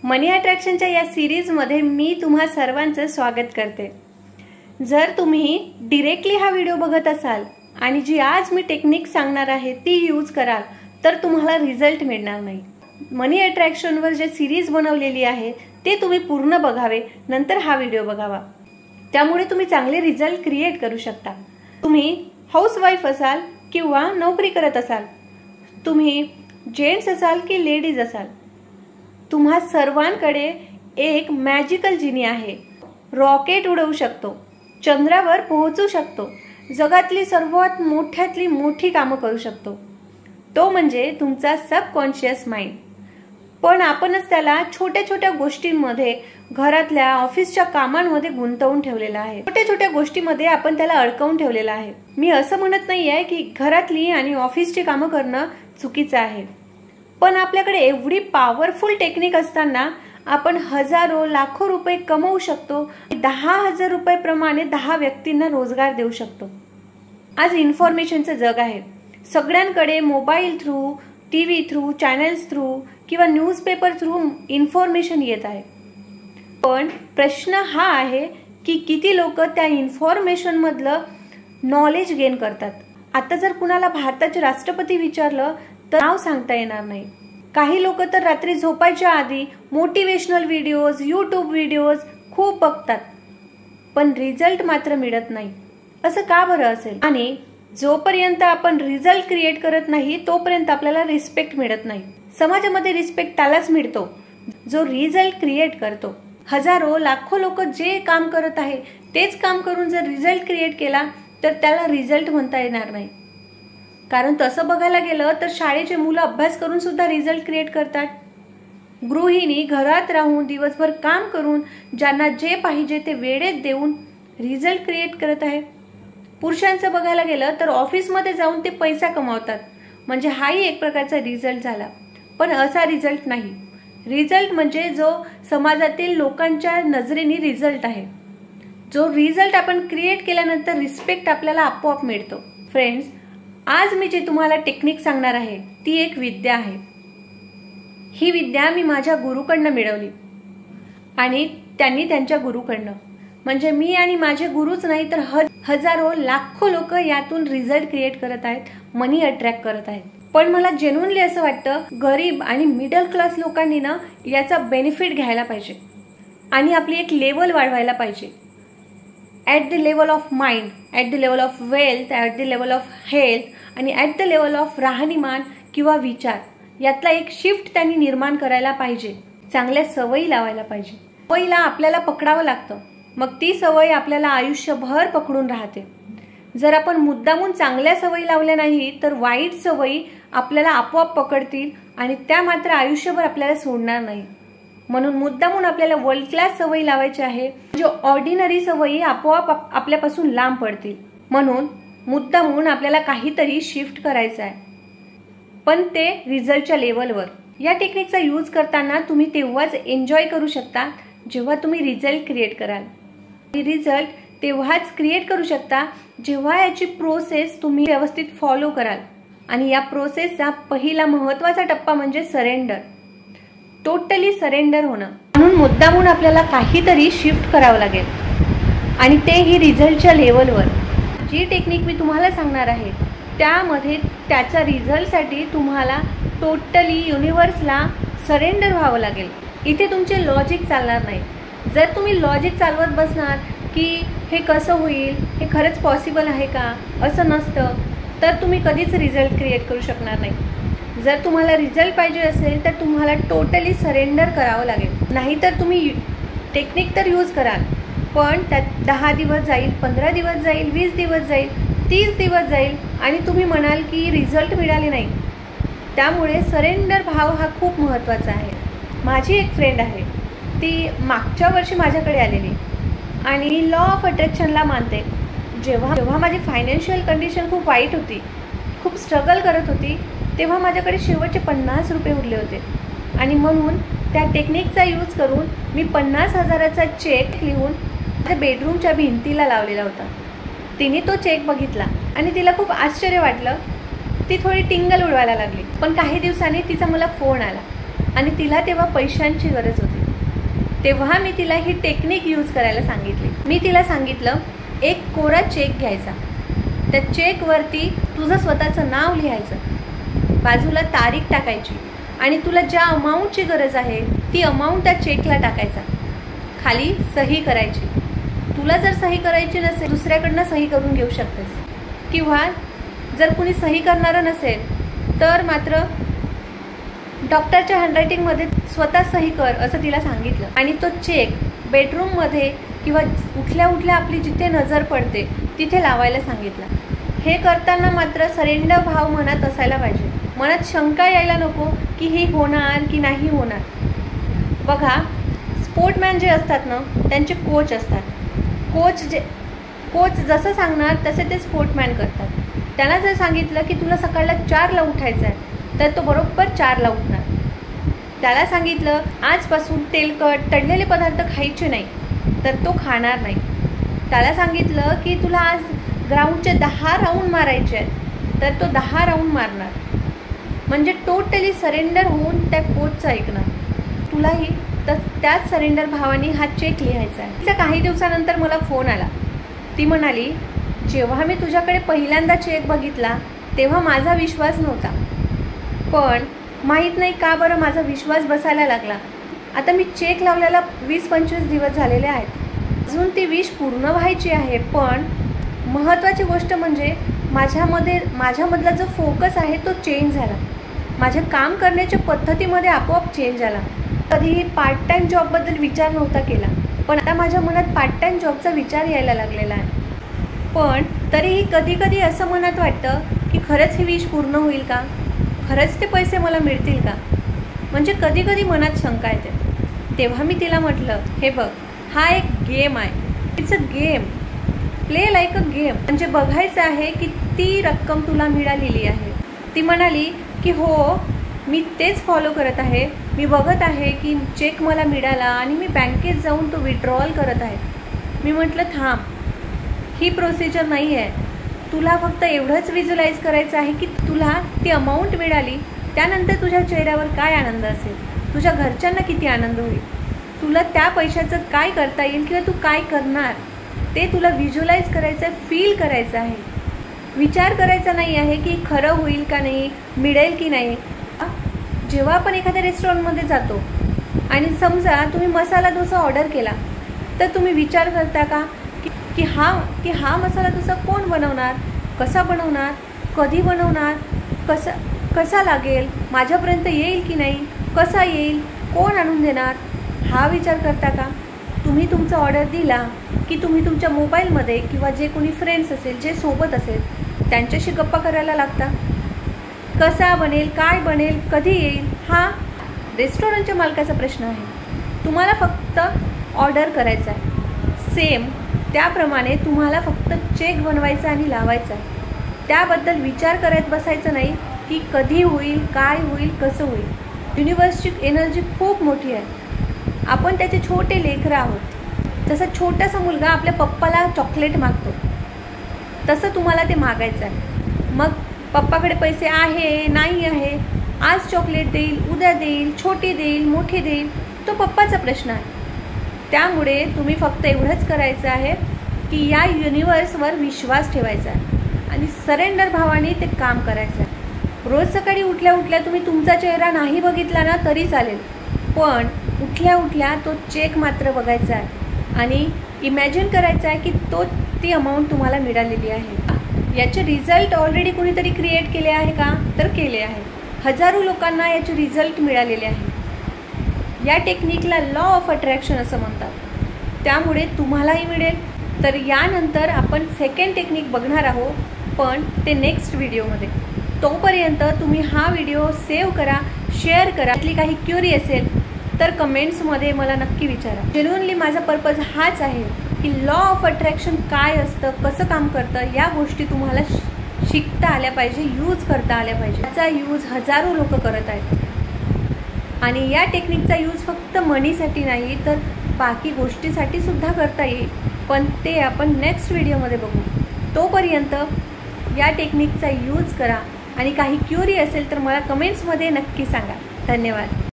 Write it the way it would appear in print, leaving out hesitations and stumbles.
मनी अट्रॅक्शनच्या या सिरीजमध्ये मी तुम्हा सर्वांचं स्वागत करते। जर तुम्ही डायरेक्टली हा व्हिडिओ बघत असाल आणि जी आज मी टेक्निक सांगणार आहे ती यूज कराल तर तुम्हाला रिझल्ट मिळणार नाही। मनी अट्रॅक्शनवर जे सिरीज बनवलेली आहे ते तुम्ही पूर्ण बघावे, नंतर हा व्हिडिओ बघावा। त्यामुळे तुम्ही चांगले रिझल्ट क्रिएट करू शकता। तुम्ही हाऊसवाईफ असाल किंवा नोकरी करत असाल, तुम्ही जेंट्स असाल की लेडीज असाल, तुम्हा सर्वांकडे एक मॅजिकल जिनी आहे। रॉकेट उडवू शकतो, चंद्रावर पोहोचू शकतो, जगातली सर्वात मोठ्यातली मोठी कामं करू शकतो। तो म्हणजे तुमचा सबकॉन्शियस माइंड। पण आपणच त्याला छोट्या छोट्या गोष्टींमध्ये, घरातल्या ऑफिसच्या कामांमध्ये गुंतवून ठेवलेला आहे। छोट्या छोट्या गोष्टींमध्ये आपण त्याला अडकवून ठेवलेला आहे। मी असं म्हणत नाहीये की घरातली आणि ऑफिसची कामं करणं चुकीचं आहे, पण आपल्याकडे एवढी पॉवरफुल टेक्निक असताना आपण हजारो लाखो रुपये कमवू शकतो। 10,000 रुपये प्रमाणे 10 व्यक्तींना रोजगार देऊ शकतो। आज इन्फॉर्मेशनचं जग आहे। सगळ्यांकडे mobile through, TV through, channels through किंवा न्यूजपेपर थ्रू इन्फॉर्मेशन येत आहे। पण प्रश्न हा आहे की किती लोक त्या इन्फॉर्मेशन मधलं नॉलेज गेन करतात। आता जर कुणाला भारताचे राष्ट्रपती विचारलं तर नाव सांगता येणार नाही। काही लोक तर रात्री झोपायच्या आधी मोटिवेशनल व्हिडिओज, यूट्यूब व्हिडिओज खूप बघतात, पण रिझल्ट मात्र मिळत नाही। असं का बरं असेल? आणि जोपर्यंत आपण रिझल्ट क्रिएट करत नाही तोपर्यंत आपल्याला रिस्पेक्ट मिळत नाही। समाजामध्ये रिस्पेक्ट त्यालाच मिळतो जो रिझल्ट क्रिएट करतो। हजारो लाखो लोक जे काम करत आहे तेच काम करून जर रिझल्ट क्रिएट केला तर त्याला रिझल्ट म्हणता येणार नाही। कारण तसं बघायला गेलं तर शाळेचे मुलं अभ्यास करून सुद्धा रिझल्ट क्रिएट करतात। गृहिणी घरात राहून दिवसभर काम करून ज्यांना जे पाहिजे ते वेळेत देऊन रिझल्ट क्रिएट करत आहे। पुरुषांचं बघायला गेलं तर ऑफिसमध्ये जाऊन ते पैसा कमावतात, म्हणजे हाही एक प्रकारचा रिझल्ट झाला। पण असा रिझल्ट नाही। रिझल्ट म्हणजे जो समाजातील लोकांच्या नजरेने रिझल्ट आहे, जो रिझल्ट आपण क्रिएट केल्यानंतर रिस्पेक्ट आपल्याला आपोआप मिळतो। फ्रेंड्स, आज मी जे तुम्हाला टेक्निक सांगणार आहे ती एक विद्या आहे। ही विद्या मी माझ्या गुरुकडनं मिळवली आणि त्यांनी त्यांच्या गुरुकडनं, म्हणजे मी आणि माझे गुरुच नाही तर हजारो लाखो लोक यातून रिझल्ट क्रिएट करत आहेत, मनी अट्रॅक्ट करत आहेत। पण मला जेन्युइनली असं वाटतं गरीब आणि मिडल क्लास लोकांनी ना याचा बेनिफिट घ्यायला पाहिजे आणि आपली एक लेवल वाढवायला पाहिजे। At the level of mind, at the level of wealth, at the level of health आणि ॲट द लेवल ऑफ राहणीमान किंवा विचार, यातला एक शिफ्ट त्यांनी निर्माण करायला पाहिजे। चांगल्या सवयी लावायला पाहिजे। सवयीला आपल्याला पकडावं लागतं, मग ती सवय आपल्याला आयुष्यभर पकडून राहते। जर आपण मुद्दामून चांगल्या सवयी लावल्या नाही तर वाईट सवयी आपल्याला आपोआप पकडतील आणि त्या मात्र आयुष्यभर आपल्याला सोडणार नाही। म्हणून मुद्दामून आपल्याला वर्ल्ड क्लास सवयी लावायची आहे, जो ऑर्डिनरी सवयी आपोआप आपल्यापासून लांब पडतील। म्हणून मुद्दामून आपल्याला काहीतरी शिफ्ट करायचं आहे, पण ते रिझल्टच्या लेवलवर। या टेक्निकचा यूज करताना तुम्ही तेव्हाच एन्जॉय करू शकता जेव्हा तुम्ही रिझल्ट क्रिएट कराल। रिझल्ट तेव्हाच क्रिएट करू शकता जेव्हा याची प्रोसेस तुम्ही व्यवस्थित फॉलो कराल। आणि या प्रोसेसचा पहिला महत्त्वाचा टप्पा म्हणजे सरेंडर, टोटली सरेंडर होणं। म्हणून मुद्दामून आपल्याला काहीतरी शिफ्ट करावं लागेल आणि तेही रिझल्टच्या लेवलवर। जी टेक्निक मी तुम्हाला सांगणार आहे त्यामध्ये त्याच्या रिझल्टसाठी तुम्हाला टोटली युनिव्हर्सला सरेंडर व्हावं लागेल। इथे तुमचे लॉजिक चालणार नाही। जर तुम्ही लॉजिक चालवत बसणार की हे कसं होईल, हे खरंच पॉसिबल आहे का, असं नसतं, तर तुम्ही कधीच रिझल्ट क्रिएट करू शकणार नाही। जर तुम्हाला रिझल्ट पाहिजे असेल तर तुम्हाला टोटली सरेंडर करावं लागेल। नाहीतर तुम्ही टेक्निक तर यूज कराल, पण त्यात 10 दिवस जाईल, 15 दिवस जाईल, 20 दिवस जाईल, 30 दिवस जाईल आणि तुम्ही म्हणाल की रिझल्ट मिळाले नाही। त्यामुळे सरेंडर भाव हा खूप महत्त्वाचा आहे। माझी एक फ्रेंड आहे, ती मागच्या वर्षी माझ्याकडे आलेली आणि लॉ ऑफ अट्रॅक्शनला मानते। जेव्हा माझी फायनान्शियल कंडिशन खूप वाईट होती, खूप स्ट्रगल करत होती, तेव्हा माझ्याकडे शेवटचे 50 रुपये उरले होते आणि म्हणून त्या टेक्निकचा यूज करून मी 50,000चा चेक लिहून माझ्या बेडरूमच्या भिंतीला लावलेला होता। तिने तो चेक बघितला आणि तिला खूप आश्चर्य वाटलं। ती थोडी टिंगल उडवायला लागली, पण काही दिवसांनी तिचा मला फोन आला आणि तिला तेव्हा पैशांची गरज होती. तेव्हा मी तिला ही टेक्निक यूज करायला सांगितली. मी तिला सांगितलं, एक कोरा चेक घ्यायचा, त्या चेकवरती तुझं स्वतःचं नाव लिहायचं, बाजूला तारीख टाकायची आणि तुला ज्या अमाऊंटची गरज आहे ती अमाऊंट त्या चेकला टाकायचा, खाली सही करायची. तुला जर सही करायची नसेल दुसऱ्याकडनं सही करून घेऊ शकतेस, किंवा जर कुणी सही करणारं नसेल तर मात्र डॉक्टरच्या हँडरायटिंगमध्ये स्वतः सही कर असं तिला सांगितलं. आणि तो चेक बेडरूममध्ये किंवा उठल्या उठल्या आपली जिथे नजर पडते तिथे लावायला सांगितलं. हे करताना मात्र सरेंडर भाव मनात असायला पाहिजे. मनात शंका यायला नको की हे होणार की नाही होणार. बघा, स्पोर्टमॅन जे असतात ना त्यांचे कोच असतात. कोच जसं सांगणार तसे ते स्पोर्टमॅन करतात. त्यांना जर सांगितलं की तुला सकाळला 4ला उठायचं आहे तर तो बरोबर 4ला उठणार. त्याला सांगितलं आजपासून तेलकट तळलेले पदार्थ खायचे नाही तर तो खाणार नाही. त्याला सांगितलं की तुला आज ग्राउंडचे 10 राऊंड मारायचे आहेत तर तो 10 राऊंड मारणार. म्हणजे टोटली सरेंडर होऊन त्या कोचचं ऐकणार. तुलाही तर त्याच सरेंडर भावाने हा चेक लिहायचा आहे. तिचा काही दिवसानंतर मला फोन आला. ती म्हणाली, जेव्हा मी तुझ्याकडे पहिल्यांदा चेक बघितला तेव्हा माझा विश्वास नव्हता, पण माहीत नाही का बरं माझा विश्वास बसायला लागला. आता मी चेक लावल्याला 20-25 दिवस झालेले आहेत. अजून ती विश पूर्ण व्हायची आहे. पण महत्त्वाची गोष्ट म्हणजे माझ्यामधला जो फोकस आहे तो चेंज झाला. माझ्या काम करण्याच्या पद्धतीमध्ये आपोआप चेंज झाला. कधीही पार्ट टाईम जॉबबद्दल विचार नव्हता केला, पण आता माझ्या मनात पार्ट टाईम जॉबचा विचार यायला लागलेला आहे. पण तरीही कधी कधी असं मनात वाटतं की खरंच ही विश पूर्ण होईल का, खरंच ते पैसे मला मिळतील का. म्हणजे कधी कधी मनात शंका येते. तेव्हा मी तिला म्हटलं, हे बघ, हा एक गेम आहे. It's a game, play like a game. म्हणजे बघायचं आहे की ती रक्कम तुला मिळालेली आहे. ती म्हणाली की हो, मी तेच फॉलो करत आहे. मी बघत आहे की चेक मला मिळाला आणि मी बँकेत जाऊन तो विड्रॉल करत आहे. मी म्हटलं थांब, ही प्रोसिजर नाही आहे. तुला फक्त एवढंच व्हिज्युअलाइज करायचं आहे की तुला ती अमाऊंट मिळाली, त्यानंतर तुझ्या चेहऱ्यावर काय आनंद असेल, तुझ्या घरच्यांना किती आनंद होईल, तुला त्या पैशाचं काय करता येईल किंवा तू काय करणार ते तुला व्हिज्युअलाइज करायचं आहे, फील करायचं आहे. विचार करायचा नाही आहे की खरं होईल का नाही, मिळेल की नाही. जेव्हा आपण एखाद्या रेस्टॉरंटमध्ये जातो आणि समजा तुम्ही मसाला डोसा ऑर्डर केला तर तुम्ही विचार करता का की हा मसाला डोसा कोण बनवणार, कसा बनवणार, कधी बनवणार, कसा लागेल, माझ्यापर्यंत येईल की नाही, कसा येईल, कोण आणून देणार, हा विचार करता का. तुम्ही तुमचा ऑर्डर दिला की तुम्ही तुमच्या मोबाईलमध्ये किंवा जे कोणी फ्रेंड्स असेल, जे सोबत असेल, त्यांच्याशी गप्पा करायला लागता. कसा बनेल, काय बनेल, कधी येईल, हा रेस्टॉरंटच्या मालकाचा प्रश्न आहे. तुम्हाला फक्त ऑर्डर करायचा आहे. सेम त्याप्रमाणे तुम्हाला फक्त चेक बनवायचा आणि लावायचा आहे. त्याबद्दल विचार करत बसायचं नाही की कधी होईल, काय होईल, कसं होईल. युनिवर्सची एनर्जी खूप मोठी आहे. आपण त्याचे छोटे लेकरं आहोत. जसं छोटासा मुलगा आपल्या पप्पाला चॉकलेट मागतो तसं तुम्हाला ते मागायचं आहे. मग पप्पाकडे पैसे आहे नाही आहे, आज चॉकलेट देईल, उद्या देईल, छोटी देईल, मोठी देईल, तो पप्पाचा प्रश्न आहे. त्यामुळे तुम्ही फक्त एवढंच करायचं आहे की या युनिवर्सवर विश्वास ठेवायचा आहे आणि सरेंडर भावाने ते काम करायचं आहे. रोज सकाळी उठल्या उठल्या तुम्ही तुमचा चेहरा नाही बघितला ना तरी चालेल, पण उठल्या उठल्या तो चेक मात्र बघायचा आहे आणि इमॅजिन करायचं आहे की ती अमाऊंट तुम्हाला मिळालेली आहे. याचे रिझल्ट ऑलरेडी कुणीतरी क्रिएट केले आहे का, तर केले आहे. हजारो लोकांना याचे रिझल्ट मिळालेले आहे. या टेक्निकला लॉ ऑफ अट्रॅक्शन असं म्हणतात. त्यामुळे तुम्हालाही मिळेल. तर यानंतर आपण सेकंड टेक्निक बघणार आहोत, पण ते नेक्स्ट व्हिडिओमध्ये. तोपर्यंत तुम्ही हा व्हिडिओ सेव्ह करा, शेअर करा. त्यातली काही क्युरी असेल तर कमेंट्समध्ये मला नक्की विचारा. जेन्युइनली माझा पर्पज हाच आहे की लॉ ऑफ अट्रॅक्शन काय असतं, कसं काम करतं, या गोष्टी तुम्हाला शिकता आल्या पाहिजे, यूज करता आल्या पाहिजे. याचा यूज हजारो लोक करत आहेत आणि या टेक्निकचा यूज फक्त मनीसाठी नाही तर बाकी गोष्टीसाठी सुद्धा करता येईल, पण ते आपण नेक्स्ट व्हिडिओमध्ये बघू. तोपर्यंत या टेक्निकचा यूज करा आणि काही क्युरी असेल तर मला कमेंट्समध्ये नक्की सांगा. धन्यवाद.